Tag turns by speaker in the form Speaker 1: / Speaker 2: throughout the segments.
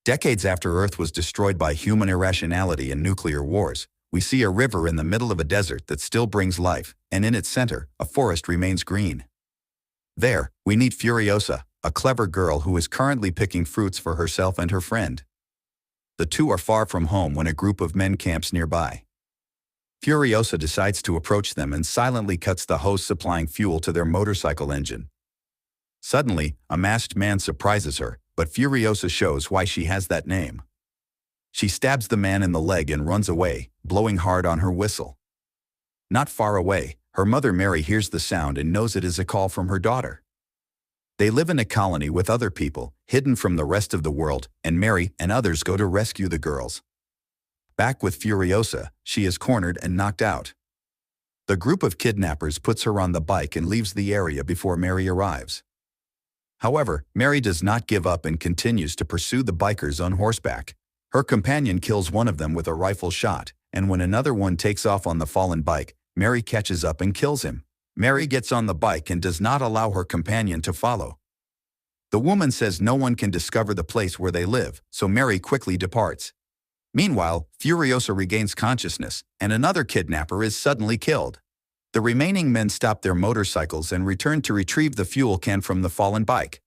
Speaker 1: Decades after Earth was destroyed by human irrationality and nuclear wars, we see a river in the middle of a desert that still brings life, and in its center, a forest remains green. There, we meet Furiosa, a clever girl who is currently picking fruits for herself and her friend. The two are far from home when a group of men camps nearby. Furiosa decides to approach them and silently cuts the hose supplying fuel to their motorcycle engine. Suddenly, a masked man surprises her, but Furiosa shows why she has that name. She stabs the man in the leg and runs away, blowing hard on her whistle. Not far away, her mother Mary hears the sound and knows it is a call from her daughter. They live in a colony with other people, hidden from the rest of the world, and Mary and others go to rescue the girls. Back with Furiosa, she is cornered and knocked out. The group of kidnappers puts her on the bike and leaves the area before Mary arrives. However, Mary does not give up and continues to pursue the bikers on horseback. Her companion kills one of them with a rifle shot, and when another one takes off on the fallen bike, Mary catches up and kills him. Mary gets on the bike and does not allow her companion to follow. The woman says no one can discover the place where they live, so Mary quickly departs. Meanwhile, Furiosa regains consciousness, and another kidnapper is suddenly killed. The remaining men stop their motorcycles and return to retrieve the fuel can from the fallen bike.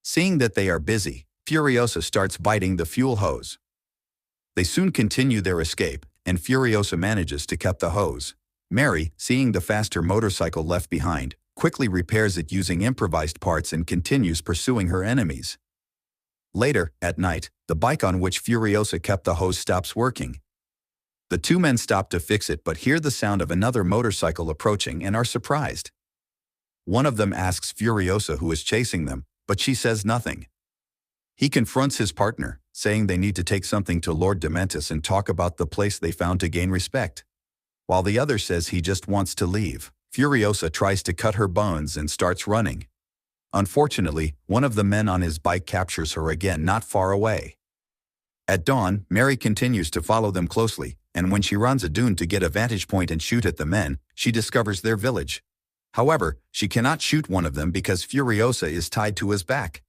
Speaker 1: Seeing that they are busy, Furiosa starts biting the fuel hose. They soon continue their escape, and Furiosa manages to cut the hose. Mary, seeing the faster motorcycle left behind, quickly repairs it using improvised parts and continues pursuing her enemies. Later, at night, the bike on which Furiosa kept the hose stops working. The two men stop to fix it but hear the sound of another motorcycle approaching and are surprised. One of them asks Furiosa who is chasing them, but she says nothing. He confronts his partner, saying they need to take something to Lord Dementus and talk about the place they found to gain respect. While the other says he just wants to leave, Furiosa tries to cut her bones and starts running. Unfortunately, one of the men on his bike captures her again not far away. At dawn, Mary continues to follow them closely, and when she runs a dune to get a vantage point and shoot at the men, she discovers their village. However, she cannot shoot one of them because Furiosa is tied to his back.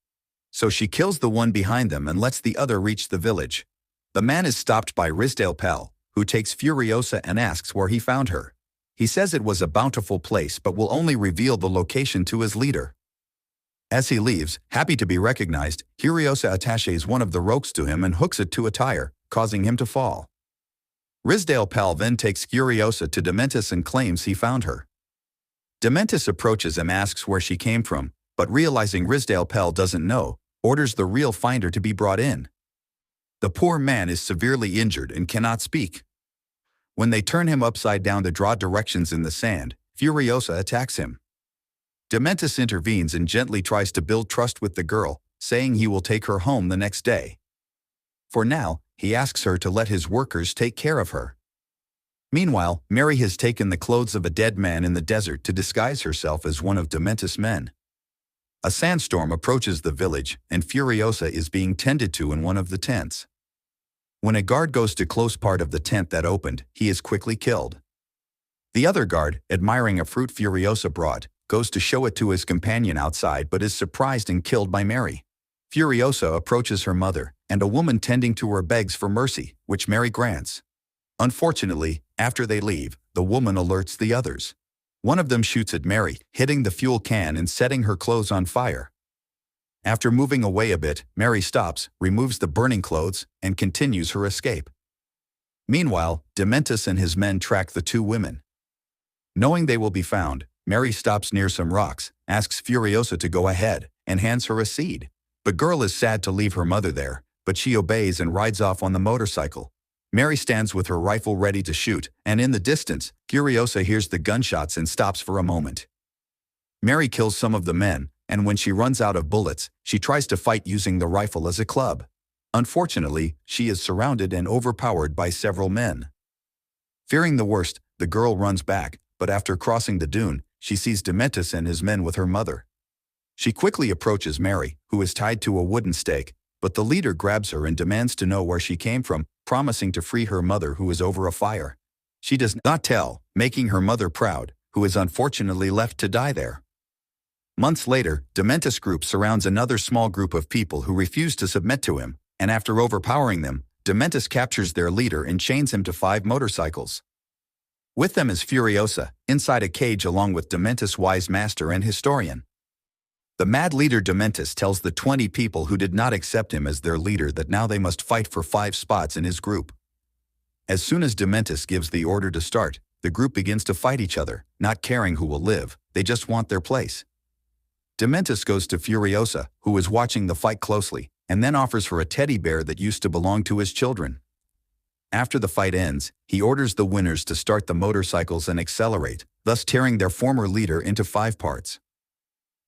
Speaker 1: So she kills the one behind them and lets the other reach the village. The man is stopped by Ruthless, who takes Furiosa and asks where he found her. He says it was a bountiful place but will only reveal the location to his leader. As he leaves, happy to be recognized, Furiosa attaches one of the ropes to him and hooks it to a tire, causing him to fall. Ruthless then takes Furiosa to Dementus and claims he found her. Dementus approaches and asks where she came from, but realizing Ruthless doesn't know, orders the real finder to be brought in. The poor man is severely injured and cannot speak. When they turn him upside down to draw directions in the sand, Furiosa attacks him. Dementus intervenes and gently tries to build trust with the girl, saying he will take her home the next day. For now, he asks her to let his workers take care of her. Meanwhile, Mary has taken the clothes of a dead man in the desert to disguise herself as one of Dementus' men. A sandstorm approaches the village, and Furiosa is being tended to in one of the tents. When a guard goes to close part of the tent that opened, he is quickly killed. The other guard, admiring a fruit Furiosa brought, goes to show it to his companion outside but is surprised and killed by Mary. Furiosa approaches her mother, and a woman tending to her begs for mercy, which Mary grants. Unfortunately, after they leave, the woman alerts the others. One of them shoots at Mary, hitting the fuel can and setting her clothes on fire. After moving away a bit, Mary stops, removes the burning clothes, and continues her escape. Meanwhile, Dementus and his men track the two women. Knowing they will be found, Mary stops near some rocks, asks Furiosa to go ahead, and hands her a seed. The girl is sad to leave her mother there, but she obeys and rides off on the motorcycle. Mary stands with her rifle ready to shoot, and in the distance, Furiosa hears the gunshots and stops for a moment. Mary kills some of the men, and when she runs out of bullets, she tries to fight using the rifle as a club. Unfortunately, she is surrounded and overpowered by several men. Fearing the worst, the girl runs back, but after crossing the dune, she sees Dementus and his men with her mother. She quickly approaches Mary, who is tied to a wooden stake, but the leader grabs her and demands to know where she came from, promising to free her mother who is over a fire. She does not tell, making her mother proud, who is unfortunately left to die there. Months later, Dementus group surrounds another small group of people who refuse to submit to him, and after overpowering them, Dementus captures their leader and chains him to 5 motorcycles. With them is Furiosa, inside a cage along with Dementus' wise master and historian. The mad leader Dementus tells the 20 people who did not accept him as their leader that now they must fight for 5 spots in his group. As soon as Dementus gives the order to start, the group begins to fight each other, not caring who will live, they just want their place. Dementus goes to Furiosa, who is watching the fight closely, and then offers her a teddy bear that used to belong to his children. After the fight ends, he orders the winners to start the motorcycles and accelerate, thus tearing their former leader into 5 parts.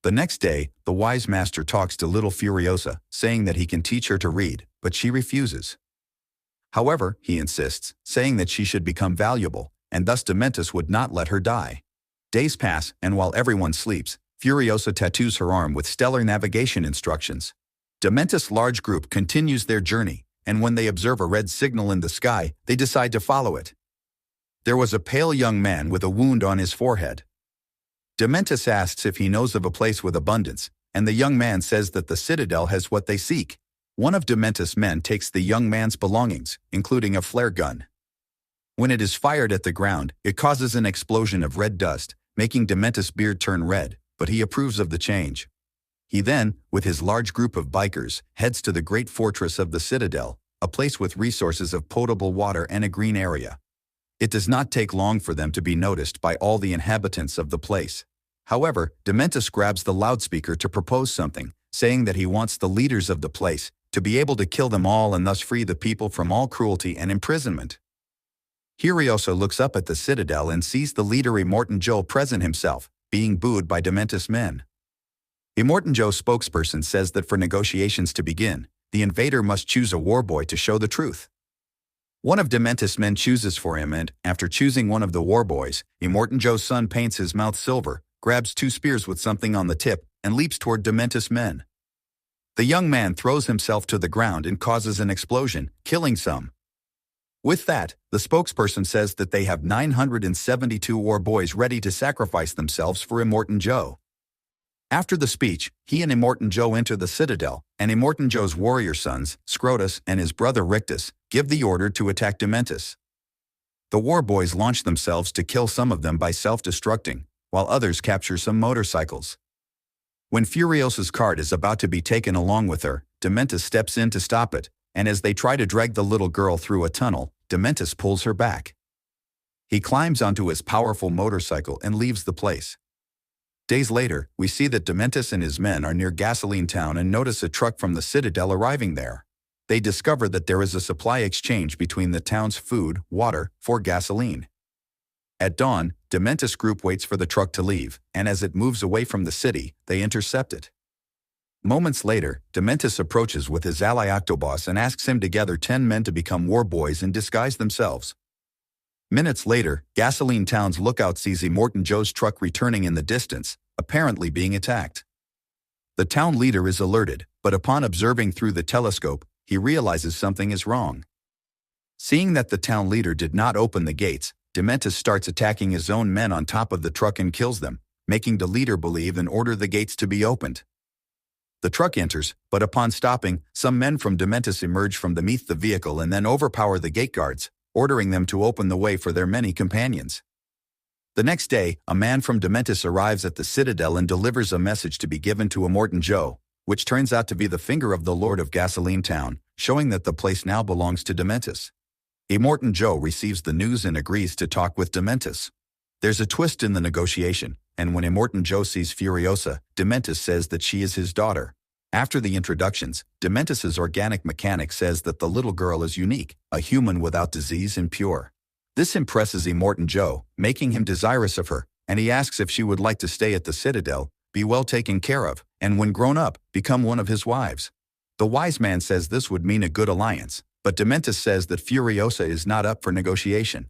Speaker 1: The next day, the wise master talks to little Furiosa, saying that he can teach her to read, but she refuses. However, he insists, saying that she should become valuable, and thus Dementus would not let her die. Days pass, and while everyone sleeps, Furiosa tattoos her arm with stellar navigation instructions. Dementus' large group continues their journey, and when they observe a red signal in the sky, they decide to follow it. There was a pale young man with a wound on his forehead. Dementus asks if he knows of a place with abundance, and the young man says that the citadel has what they seek. One of Dementus' men takes the young man's belongings, including a flare gun. When it is fired at the ground, it causes an explosion of red dust, making Dementus' beard turn red, but he approves of the change. He then, with his large group of bikers, heads to the great fortress of the citadel, a place with resources of potable water and a green area. It does not take long for them to be noticed by all the inhabitants of the place. However, Dementus grabs the loudspeaker to propose something, saying that he wants the leaders of the place to be able to kill them all and thus free the people from all cruelty and imprisonment. Furiosa looks up at the citadel and sees the leader Immortan Joe present himself, being booed by Dementus' men. Immortan Joe's spokesperson says that for negotiations to begin, the invader must choose a warboy to show the truth. One of Dementus' men chooses for him and, after choosing one of the warboys, Immortan Joe's son paints his mouth silver, grabs 2 spears with something on the tip, and leaps toward Dementus' men. The young man throws himself to the ground and causes an explosion, killing some. With that, the spokesperson says that they have 972 warboys ready to sacrifice themselves for Immortan Joe. After the speech, he and Immortan Joe enter the citadel, and Immortan Joe's warrior sons, Scrotus and his brother Rictus, give the order to attack Dementus. The warboys launch themselves to kill some of them by self-destructing, while others capture some motorcycles. When Furiosa's cart is about to be taken along with her, Dementus steps in to stop it, and as they try to drag the little girl through a tunnel, Dementus pulls her back. He climbs onto his powerful motorcycle and leaves the place. Days later, we see that Dementus and his men are near Gasoline Town and notice a truck from the citadel arriving there. They discover that there is a supply exchange between the town's food, water, for gasoline. At dawn, Dementus' group waits for the truck to leave, and as it moves away from the city, they intercept it. Moments later, Dementus approaches with his ally Octobos and asks him to gather 10 men to become warboys and disguise themselves. Minutes later, Gasoline Town's lookout sees Immortan Joe's truck returning in the distance, apparently being attacked. The town leader is alerted, but upon observing through the telescope, he realizes something is wrong. Seeing that the town leader did not open the gates, Dementus starts attacking his own men on top of the truck and kills them, making the leader believe and order the gates to be opened. The truck enters, but upon stopping, some men from Dementus emerge from beneath the vehicle and then overpower the gate guards, ordering them to open the way for their many companions. The next day, a man from Dementus arrives at the citadel and delivers a message to be given to Immortan Joe, which turns out to be the finger of the Lord of Gasoline Town, showing that the place now belongs to Dementus. Immortan Joe receives the news and agrees to talk with Dementus. There's a twist in the negotiation, and when Immortan Joe sees Furiosa, Dementus says that she is his daughter. After the introductions, Dementus's organic mechanic says that the little girl is unique, a human without disease and pure. This impresses Immortan Joe, making him desirous of her, and he asks if she would like to stay at the citadel, be well taken care of, and when grown up, become one of his wives. The wise man says this would mean a good alliance, but Dementus says that Furiosa is not up for negotiation.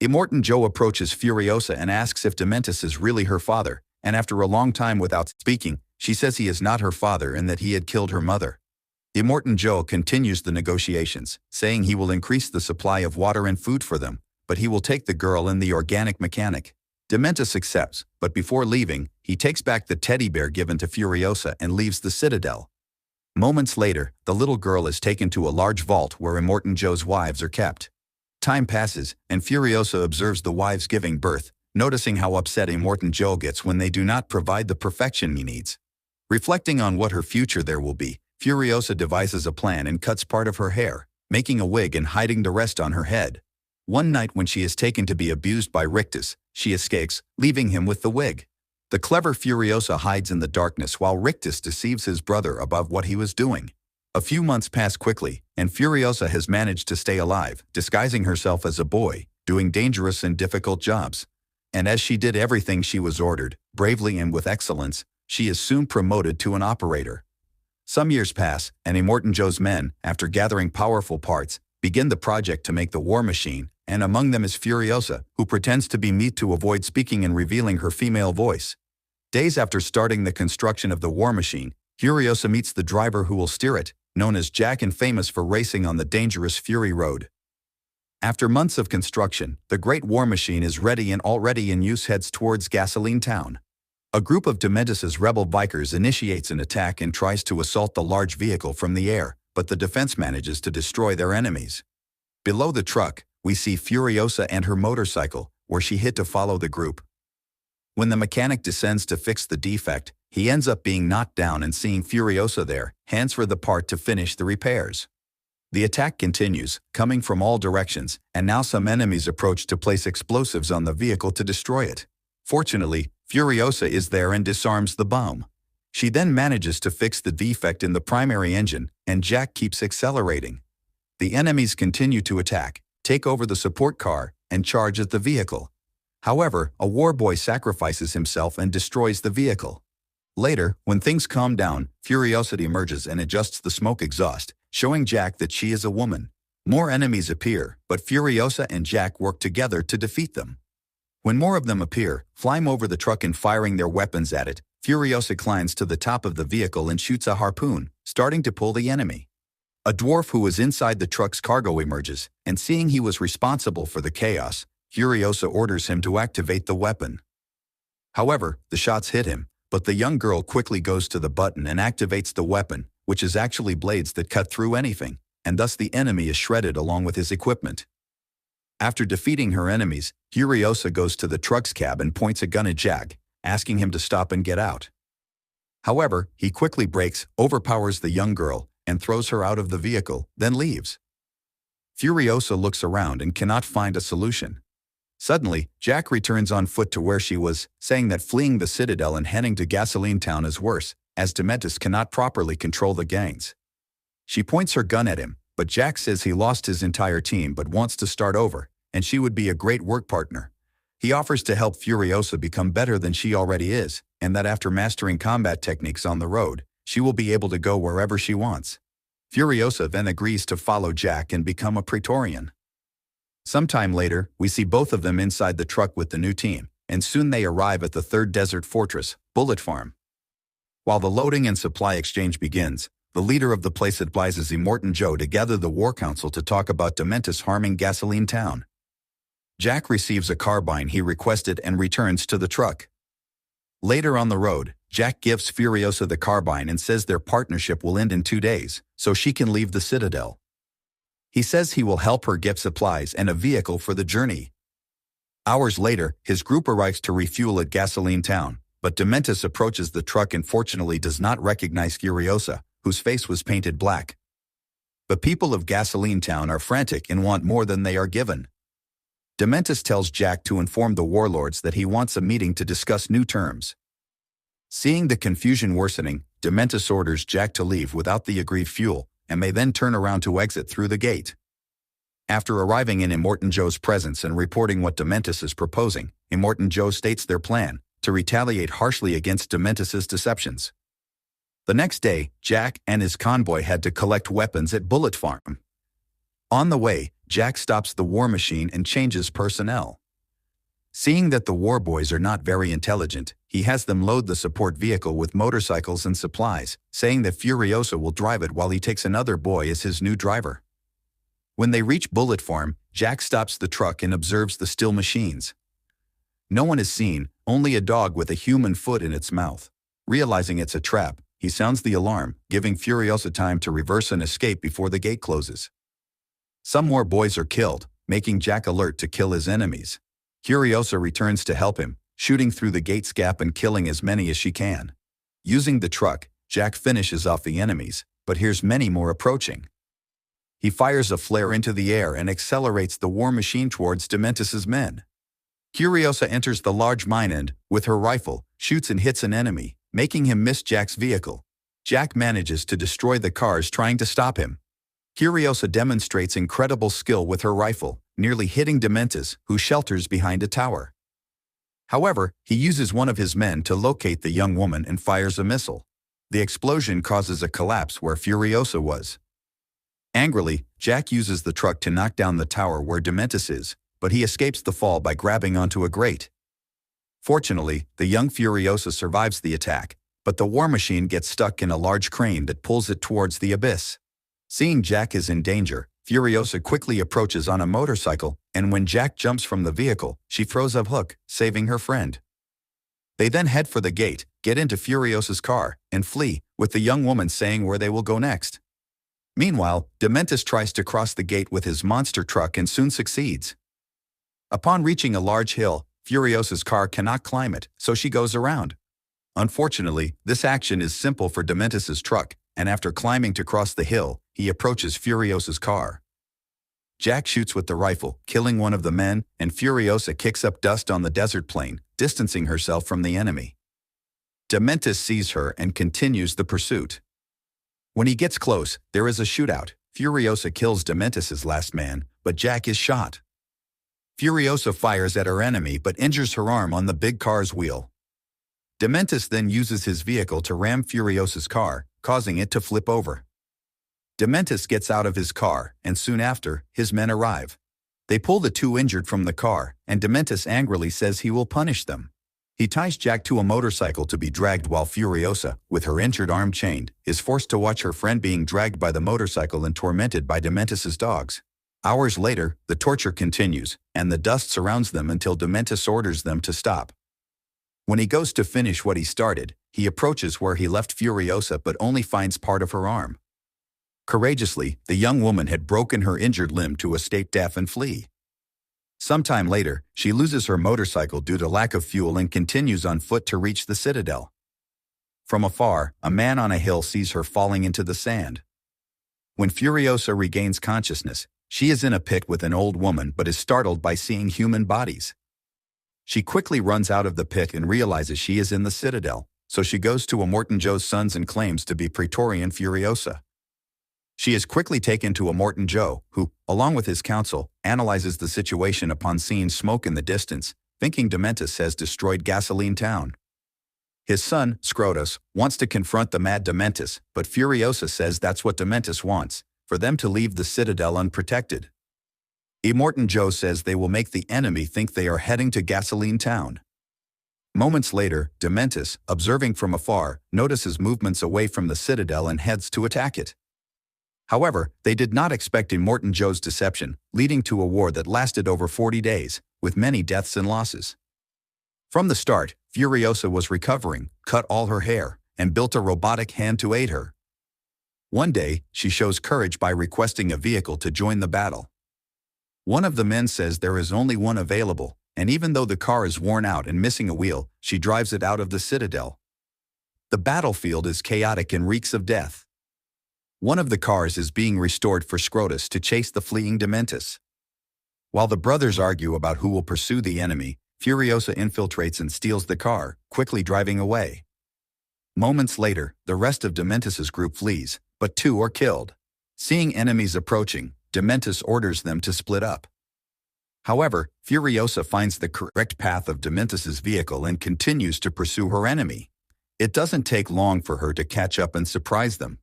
Speaker 1: Immortan Joe approaches Furiosa and asks if Dementus is really her father, and after a long time without speaking, she says he is not her father and that he had killed her mother. Immortan Joe continues the negotiations, saying he will increase the supply of water and food for them, but he will take the girl and the organic mechanic. Dementus accepts, but before leaving, he takes back the teddy bear given to Furiosa and leaves the citadel. Moments later, the little girl is taken to a large vault where Immortan Joe's wives are kept. Time passes, and Furiosa observes the wives giving birth, noticing how upset Immortan Joe gets when they do not provide the perfection he needs. Reflecting on what her future there will be, Furiosa devises a plan and cuts part of her hair, making a wig and hiding the rest on her head. One night when she is taken to be abused by Rictus, she escapes, leaving him with the wig. The clever Furiosa hides in the darkness while Rictus deceives his brother about what he was doing. A few months pass quickly, and Furiosa has managed to stay alive, disguising herself as a boy, doing dangerous and difficult jobs. And as she did everything she was ordered, bravely and with excellence, she is soon promoted to an operator. Some years pass, and Immortan Joe's men, after gathering powerful parts, begin the project to make the war machine, and among them is Furiosa, who pretends to be mute to avoid speaking and revealing her female voice. Days after starting the construction of the war machine, Furiosa meets the driver who will steer it, known as Jack and famous for racing on the dangerous Fury Road. After months of construction, the Great War Machine is ready and already in use heads towards Gasoline Town. A group of Dementus' rebel bikers initiates an attack and tries to assault the large vehicle from the air, but the defense manages to destroy their enemies. Below the truck, we see Furiosa and her motorcycle, where she hid to follow the group. When the mechanic descends to fix the defect, he ends up being knocked down and seeing Furiosa there, hands for the part to finish the repairs. The attack continues, coming from all directions, and now some enemies approach to place explosives on the vehicle to destroy it. Fortunately, Furiosa is there and disarms the bomb. She then manages to fix the defect in the primary engine, and Jack keeps accelerating. The enemies continue to attack, take over the support car, and charge at the vehicle. However, a war boy sacrifices himself and destroys the vehicle. Later, when things calm down, Furiosa emerges and adjusts the smoke exhaust, showing Jack that she is a woman. More enemies appear, but Furiosa and Jack work together to defeat them. When more of them appear, flying over the truck and firing their weapons at it, Furiosa climbs to the top of the vehicle and shoots a harpoon, starting to pull the enemy. A dwarf who was inside the truck's cargo emerges, and seeing he was responsible for the chaos, Furiosa orders him to activate the weapon. However, the shots hit him, but the young girl quickly goes to the button and activates the weapon, which is actually blades that cut through anything, and thus the enemy is shredded along with his equipment. After defeating her enemies, Furiosa goes to the truck's cab and points a gun at Jack, asking him to stop and get out. However, he quickly brakes, overpowers the young girl, and throws her out of the vehicle, then leaves. Furiosa looks around and cannot find a solution. Suddenly, Jack returns on foot to where she was, saying that fleeing the Citadel and heading to Gasoline Town is worse, as Dementus cannot properly control the gangs. She points her gun at him, but Jack says he lost his entire team but wants to start over, and she would be a great work partner. He offers to help Furiosa become better than she already is, and that after mastering combat techniques on the road, she will be able to go wherever she wants. Furiosa then agrees to follow Jack and become a Praetorian. Sometime later, we see both of them inside the truck with the new team, and soon they arrive at the third desert fortress, Bullet Farm. While the loading and supply exchange begins, the leader of the place advises Immortan Joe to gather the War Council to talk about Dementus harming Gasoline Town. Jack receives a carbine he requested and returns to the truck. Later on the road, Jack gives Furiosa the carbine and says their partnership will end in 2 days, so she can leave the Citadel. He says he will help her get supplies and a vehicle for the journey. Hours later, his group arrives to refuel at Gasoline Town, but Dementus approaches the truck and fortunately does not recognize Furiosa, whose face was painted black. The people of Gasoline Town are frantic and want more than they are given. Dementus tells Jack to inform the warlords that he wants a meeting to discuss new terms. Seeing the confusion worsening, Dementus orders Jack to leave without the agreed fuel, and may then turn around to exit through the gate. After arriving in Immortan Joe's presence and reporting what Dementus is proposing, Immortan Joe states their plan, to retaliate harshly against Dementus' deceptions. The next day, Jack and his convoy had to collect weapons at Bullet Farm. On the way, Jack stops the war machine and changes personnel. Seeing that the war boys are not very intelligent, he has them load the support vehicle with motorcycles and supplies, saying that Furiosa will drive it while he takes another boy as his new driver. When they reach Bullet Farm, Jack stops the truck and observes the still machines. No one is seen, only a dog with a human foot in its mouth. Realizing it's a trap, he sounds the alarm, giving Furiosa time to reverse and escape before the gate closes. Some more boys are killed, making Jack alert to kill his enemies. Furiosa returns to help him, shooting through the gate's gap and killing as many as she can. Using the truck, Jack finishes off the enemies, but hears many more approaching. He fires a flare into the air and accelerates the war machine towards Dementis's men. Furiosa enters the large mine and, with her rifle, shoots and hits an enemy, making him miss Jack's vehicle. Jack manages to destroy the cars trying to stop him. Furiosa demonstrates incredible skill with her rifle, nearly hitting Dementis, who shelters behind a tower. However, he uses one of his men to locate the young woman and fires a missile. The explosion causes a collapse where Furiosa was. Angrily, Jack uses the truck to knock down the tower where Dementis is, but he escapes the fall by grabbing onto a grate. Fortunately, the young Furiosa survives the attack, but the war machine gets stuck in a large crane that pulls it towards the abyss. Seeing Jack is in danger, Furiosa quickly approaches on a motorcycle, and when Jack jumps from the vehicle, she throws a hook, saving her friend. They then head for the gate, get into Furiosa's car, and flee, with the young woman saying where they will go next. Meanwhile, Dementis tries to cross the gate with his monster truck and soon succeeds. Upon reaching a large hill, Furiosa's car cannot climb it, so she goes around. Unfortunately, this action is simple for Dementis's truck, and after climbing to cross the hill, he approaches Furiosa's car. Jack shoots with the rifle, killing one of the men, and Furiosa kicks up dust on the desert plain, distancing herself from the enemy. Dementis sees her and continues the pursuit. When he gets close, there is a shootout. Furiosa kills Dementis's last man, but Jack is shot. Furiosa fires at her enemy but injures her arm on the big car's wheel. Dementis then uses his vehicle to ram Furiosa's car, causing it to flip over. Dementis gets out of his car, and soon after, his men arrive. They pull the two injured from the car, and Dementis angrily says he will punish them. He ties Jack to a motorcycle to be dragged while Furiosa, with her injured arm chained, is forced to watch her friend being dragged by the motorcycle and tormented by Dementis's dogs. Hours later, the torture continues, and the dust surrounds them until Dementis orders them to stop. When he goes to finish what he started, he approaches where he left Furiosa but only finds part of her arm. Courageously, the young woman had broken her injured limb to escape death and flee. Sometime later, she loses her motorcycle due to lack of fuel and continues on foot to reach the citadel. From afar, a man on a hill sees her falling into the sand. When Furiosa regains consciousness, she is in a pit with an old woman but is startled by seeing human bodies. She quickly runs out of the pit and realizes she is in the citadel, so she goes to Immortan Joe's sons and claims to be Praetorian Furiosa. She is quickly taken to Immortan Joe, who, along with his council, analyzes the situation upon seeing smoke in the distance, thinking Dementis has destroyed Gasoline Town. His son, Scrotus, wants to confront the mad Dementis, but Furiosa says that's what Dementis wants, for them to leave the citadel unprotected. Immortan Joe says they will make the enemy think they are heading to Gasoline Town. Moments later, Dementis, observing from afar, notices movements away from the citadel and heads to attack it. However, they did not expect Immortan Joe's deception, leading to a war that lasted over 40 days, with many deaths and losses. From the start, Furiosa was recovering, cut all her hair, and built a robotic hand to aid her. One day, she shows courage by requesting a vehicle to join the battle. One of the men says there is only one available, and even though the car is worn out and missing a wheel, she drives it out of the citadel. The battlefield is chaotic and reeks of death. One of the cars is being restored for Scrotus to chase the fleeing Dementis. While the brothers argue about who will pursue the enemy, Furiosa infiltrates and steals the car, quickly driving away. Moments later, the rest of Dementis's group flees, but two are killed. Seeing enemies approaching, Dementis orders them to split up. However, Furiosa finds the correct path of Dementis's vehicle and continues to pursue her enemy. It doesn't take long for her to catch up and surprise them.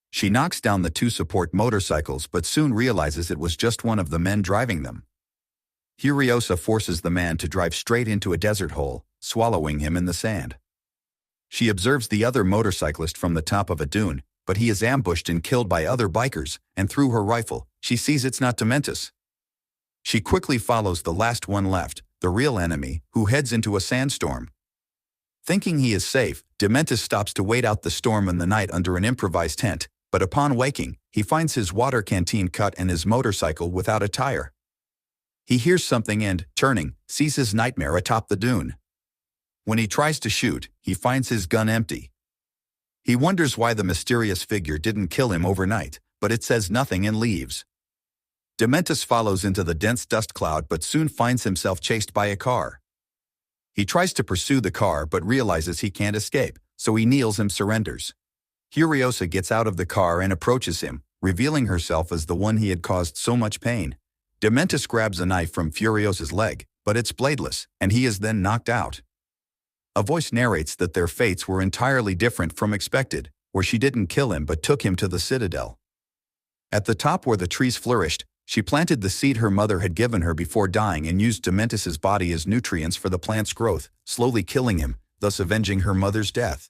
Speaker 1: She knocks down the two support motorcycles but soon realizes it was just one of the men driving them. Furiosa forces the man to drive straight into a desert hole, swallowing him in the sand. She observes the other motorcyclist from the top of a dune, but he is ambushed and killed by other bikers, and through her rifle, she sees it's not Dementis. She quickly follows the last one left, the real enemy, who heads into a sandstorm. Thinking he is safe, Dementus stops to wait out the storm in the night under an improvised tent, but upon waking, he finds his water canteen cut and his motorcycle without a tire. He hears something and, turning, sees his nightmare atop the dune. When he tries to shoot, he finds his gun empty. He wonders why the mysterious figure didn't kill him overnight, but it says nothing and leaves. Dementus follows into the dense dust cloud but soon finds himself chased by a car. He tries to pursue the car but realizes he can't escape, so he kneels and surrenders. Furiosa gets out of the car and approaches him, revealing herself as the one he had caused so much pain. Dementus grabs a knife from Furiosa's leg, but it's bladeless, and he is then knocked out. A voice narrates that their fates were entirely different from expected, where she didn't kill him but took him to the citadel. At the top where the trees flourished, she planted the seed her mother had given her before dying and used Dementus's body as nutrients for the plant's growth, slowly killing him, thus avenging her mother's death.